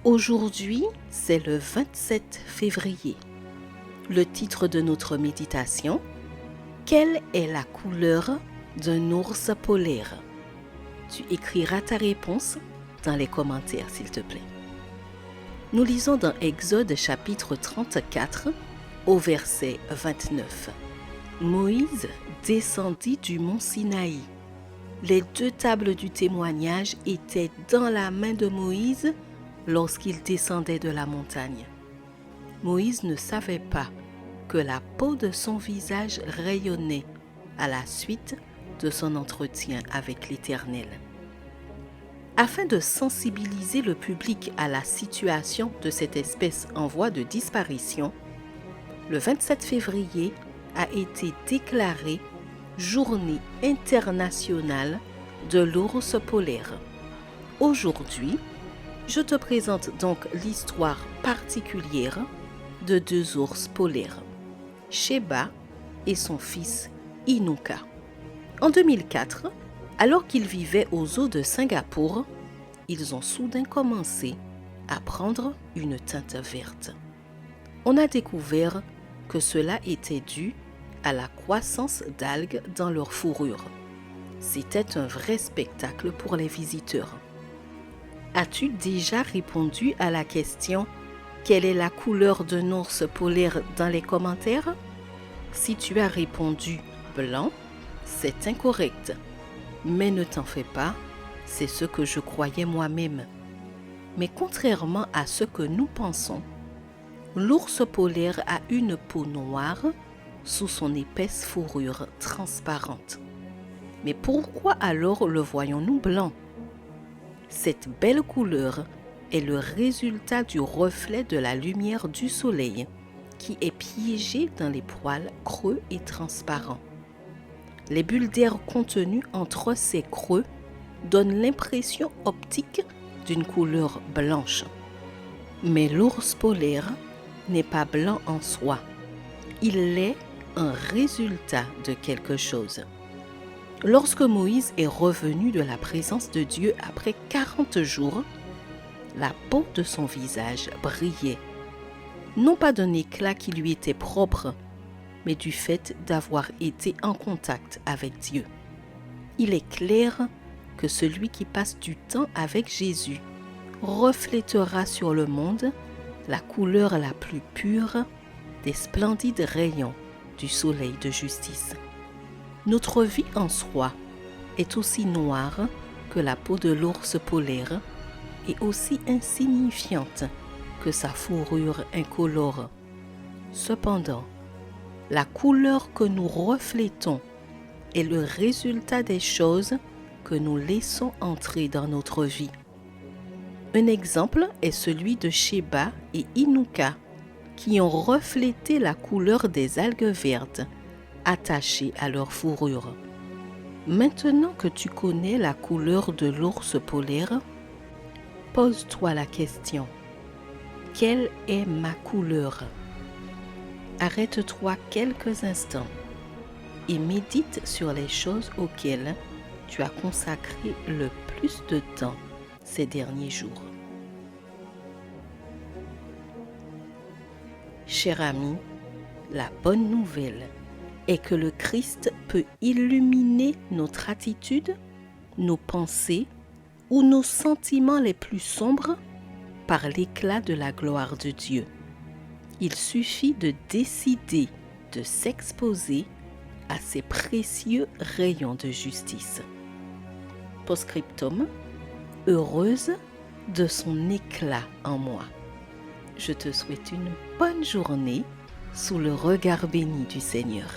Aujourd'hui, c'est le 27 février. Le titre de notre méditation, quelle est la couleur d'un ours polaire? Tu écriras ta réponse dans les commentaires, s'il te plaît. Nous lisons dans Exode chapitre 34 au verset 29. Moïse descendit du mont Sinaï. Les 2 tables du témoignage étaient dans la main de Moïse lorsqu'il descendait de la montagne. Moïse ne savait pas que la peau de son visage rayonnait à la suite de son entretien avec l'Éternel. Afin de sensibiliser le public à la situation de cette espèce en voie de disparition, le 27 février a été déclaré Journée internationale de l'ours polaire. Aujourd'hui, je te présente donc l'histoire particulière de 2 ours polaires, Sheba et son fils Inuka. En 2004, alors qu'ils vivaient aux zoo de Singapour, ils ont soudain commencé à prendre une teinte verte. On a découvert que cela était dû à la croissance d'algues dans leur fourrure. C'était un vrai spectacle pour les visiteurs. As-tu déjà répondu à la question « Quelle est la couleur d'un ours polaire » dans les commentaires? Si tu as répondu « blanc », c'est incorrect. Mais ne t'en fais pas, c'est ce que je croyais moi-même. Mais contrairement à ce que nous pensons, l'ours polaire a une peau noire sous son épaisse fourrure transparente. Mais pourquoi alors le voyons-nous blanc? Cette belle couleur est le résultat du reflet de la lumière du soleil qui est piégé dans les poils creux et transparents. Les bulles d'air contenues entre ces creux donnent l'impression optique d'une couleur blanche. Mais l'ours polaire n'est pas blanc en soi. Il est un résultat de quelque chose. Lorsque Moïse est revenu de la présence de Dieu après 40 jours, la peau de son visage brillait, non pas d'un éclat qui lui était propre, mais du fait d'avoir été en contact avec Dieu. Il est clair que celui qui passe du temps avec Jésus reflétera sur le monde la couleur la plus pure des splendides rayons du soleil de justice. Notre vie en soi est aussi noire que la peau de l'ours polaire et aussi insignifiante que sa fourrure incolore. Cependant, la couleur que nous reflétons est le résultat des choses que nous laissons entrer dans notre vie. Un exemple est celui de Sheba et Inuka, qui ont reflété la couleur des algues vertes attachées à leur fourrure. Maintenant que tu connais la couleur de l'ours polaire, pose-toi la question, quelle est ma couleur? Arrête-toi quelques instants et médite sur les choses auxquelles tu as consacré le plus de temps ces derniers jours. Cher ami, la bonne nouvelle est que le Christ peut illuminer notre attitude, nos pensées ou nos sentiments les plus sombres par l'éclat de la gloire de Dieu. Il suffit de décider de s'exposer à ces précieux rayons de justice. Post-scriptum, heureuse de son éclat en moi. Je te souhaite une bonne journée sous le regard béni du Seigneur.